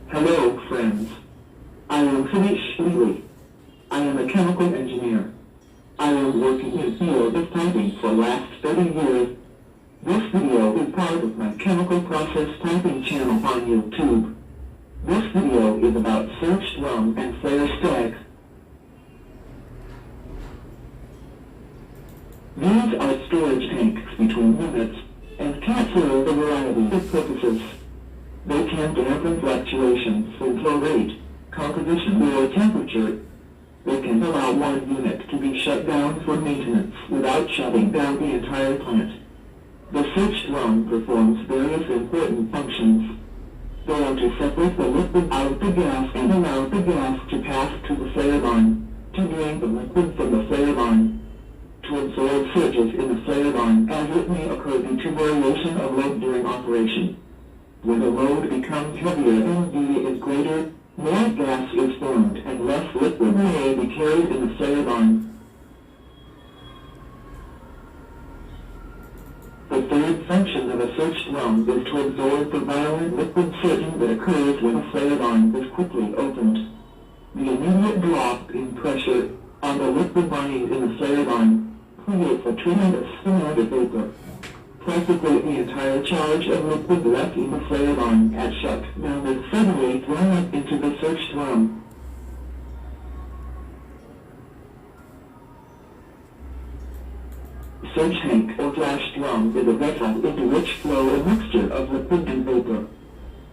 Hello, friends. I am Satish Lele. I am a chemical engineer. I am working in the field of typing for the last 30 years. This video is part of my chemical process typing channel on YouTube. This video is about search drum and flare stacks. These are storage tanks between units and can serve a variety of purposes. They can dampen fluctuations in flow rate, composition, or temperature. They can allow one unit to be shut down for maintenance without shutting down the entire plant. The search drum performs various important functions. They are to separate the liquid out of the gas and allow the gas to pass to the flare line, to drain the liquid from the flare line, to absorb surges in the flare line as it may occur due to variation of load during operation. When the load becomes heavier and V is greater, more gas is formed and less liquid may be carried in the flare line. The third function of a search drum is to absorb the violent liquid surging that occurs when a flare line is quickly opened. The immediate drop in pressure on the liquid bodies in the flare line creates a tremendous amount of vapor. Practically the entire charge of liquid left in the flare line had shut down is suddenly thrown up into the search drum. Search tank or flash drum is a vessel into which flow a mixture of liquid and vapor.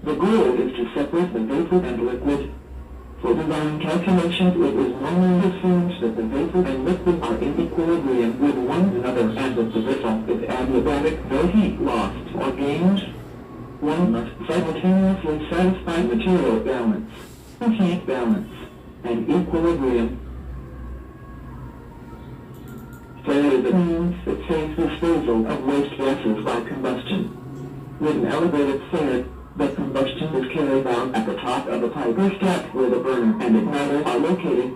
The goal is to separate the vapor and liquid. For design calculations, it is normally assumed that the vapor and liquid are in equilibrium with one another and that the vessel is adiabatic, no heat lost or gained. One must simultaneously satisfy material balance, heat balance, and equilibrium. Flare is a means that saves disposal of waste gases by combustion. With an elevated flare, the combustion is carried out at the top of a pipe or stack where the burner and igniter are located.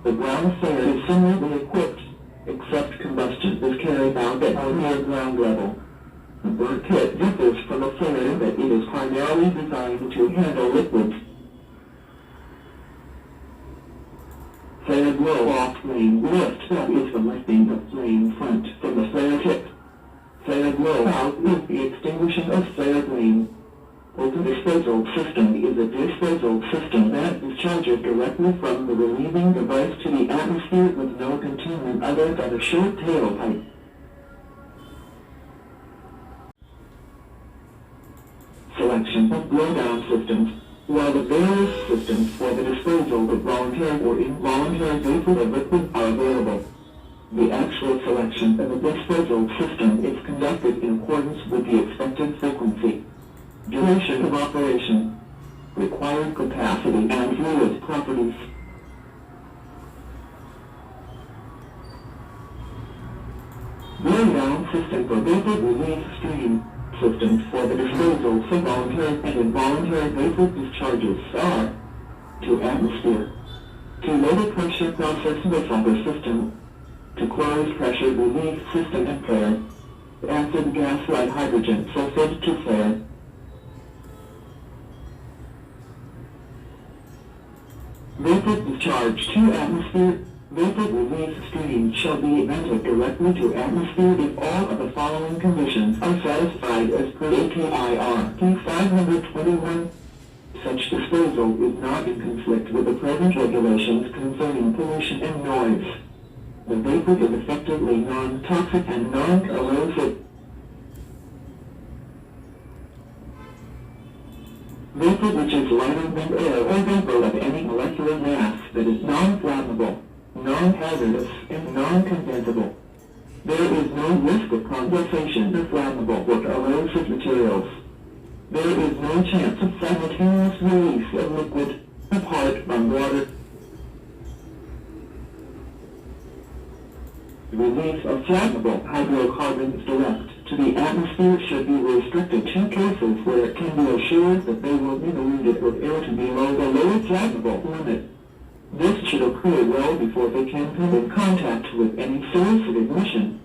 The ground flare is similarly equipped, except combustion is carried out at or near ground level. The burn kit differs from a flare in that it is primarily designed to handle liquids. Flare blow-off flame lift is the lifting of flame front from the flare tip. Flare blow-out is the extinguishing of flare flame. Open disposal system is a disposal system that discharges directly from the relieving device to the atmosphere with no containment other than a short tailpipe. Selection of blowdown systems. While the various systems for the disposal of voluntary or involuntary vapor or liquid are available, the actual selection of a disposal system is conducted in accordance with the expected frequency, duration of operation, required capacity, and fluid properties. Blowdown system for vapor release stream. Systems for the disposal of voluntary and involuntary vapor discharges are to atmosphere, to low pressure process vessel system, to closed pressure release system and flare, acid gas light hydrogen sulfate to flare. Vapor discharge to atmosphere. Vapor release stream shall be vented directly to atmosphere if all of the following conditions are satisfied as per AKIR P521. Such disposal is not in conflict with the present regulations concerning pollution and noise. The vapor is effectively non-toxic and non-corrosive. Vapor which is lighter than air or vapor of any molecular mass that is non-flammable, non-hazardous, and non-condensable. There is no risk of condensation of flammable or corrosive materials. There is no chance of simultaneous release of liquid, apart from water. Release of flammable hydrocarbons direct to the atmosphere should be restricted to cases where it can be assured that they will be diluted with air to below the lower flammable limit. This should occur well before they can come in contact with any source of ignition.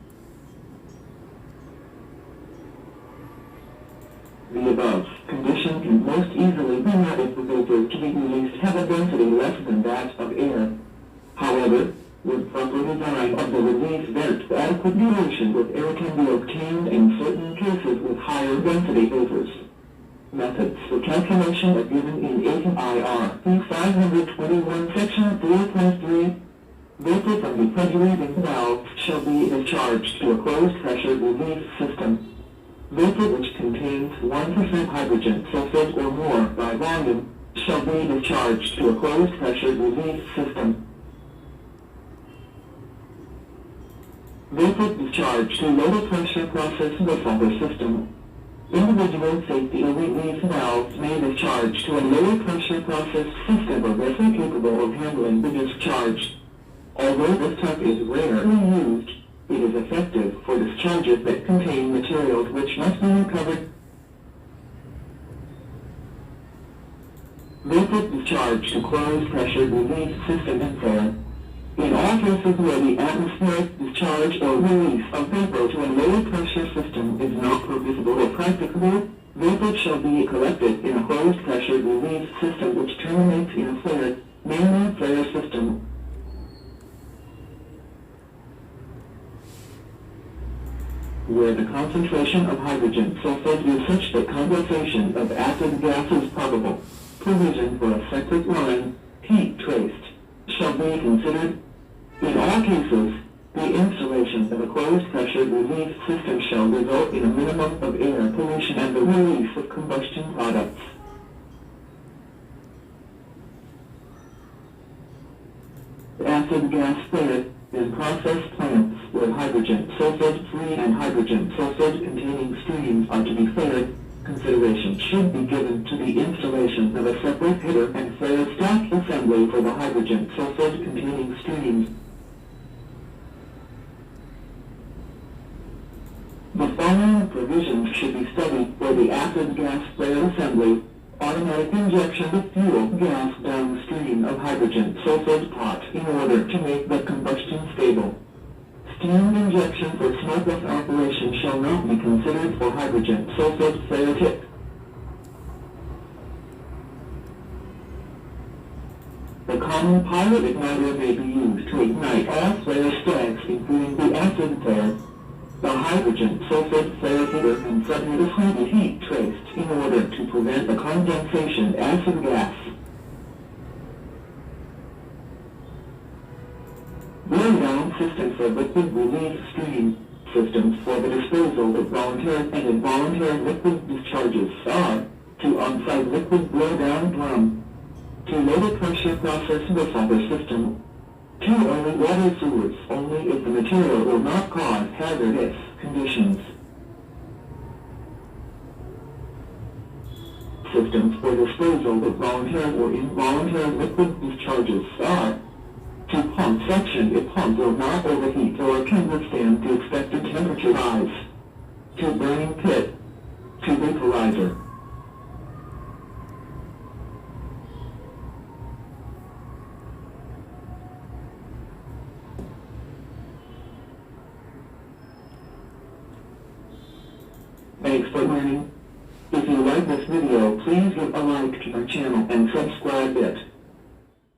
The above condition can most easily be met if the vapor less than that of air. However, with proper design of the release vent, adequate dilation with air can be obtained in certain cases with higher density vapors. Methods for calculation are given in 18 IR 521 section 4.3. Vapor from the pressurizing valve shall be discharged to a closed pressure release system. Vapor which contains 1% hydrogen sulfate or more by volume shall be discharged to a closed pressure release system. Vapor discharged to lower pressure process buffer system. Individual safety release valves may discharge to a lower pressure process system or vessel capable of handling the discharge. Although this type is rarely used, it is effective for discharges that contain materials which must be recovered. Vapor discharge to closed pressure release system and flare. In all cases where the atmospheric discharge or release of vapor to a lower pressure system is not permissible or practicable, vapor shall be collected in a closed pressure release system which terminates in a flare, mainly flare system. Where the concentration of hydrogen sulfate is such that condensation of acid gas is probable, provision for a separate line, heat traced, shall be considered. In all cases, the installation of a closed pressure release system shall result in a minimum of air pollution and the release of combustion products. Acid gas flare in process plants where hydrogen sulfate-free and hydrogen sulfate-containing streams are to be flared, consideration should be given to the installation of a separate header and flare stack assembly for the hydrogen sulfate-containing streams. The following provisions should be studied for the acid gas flare assembly: automatic injection of fuel gas downstream of hydrogen sulfate pot in order to make the combustion stable. Steam injection for smokeless operation shall not be considered for hydrogen sulfate flare tip. The common pilot igniter may be used to ignite all flare stacks including the acid flare. The hydrogen sulfate flare heater and subunit be heat traced in order to prevent the condensation acid gas. Blowdown system for liquid release stream. Systems for the disposal of voluntary and involuntary liquid discharges are: to on-site liquid blowdown drum, to lower pressure process buffer system, to only water sewers only if the material will not cause hazardous conditions. Systems for disposal of voluntary or involuntary liquid discharges are: to pump section if pump will not overheat or can withstand the expected temperature rise, to burning pit, to vaporizer. Thanks for learning. If you like this video, please give a like to my channel and subscribe it.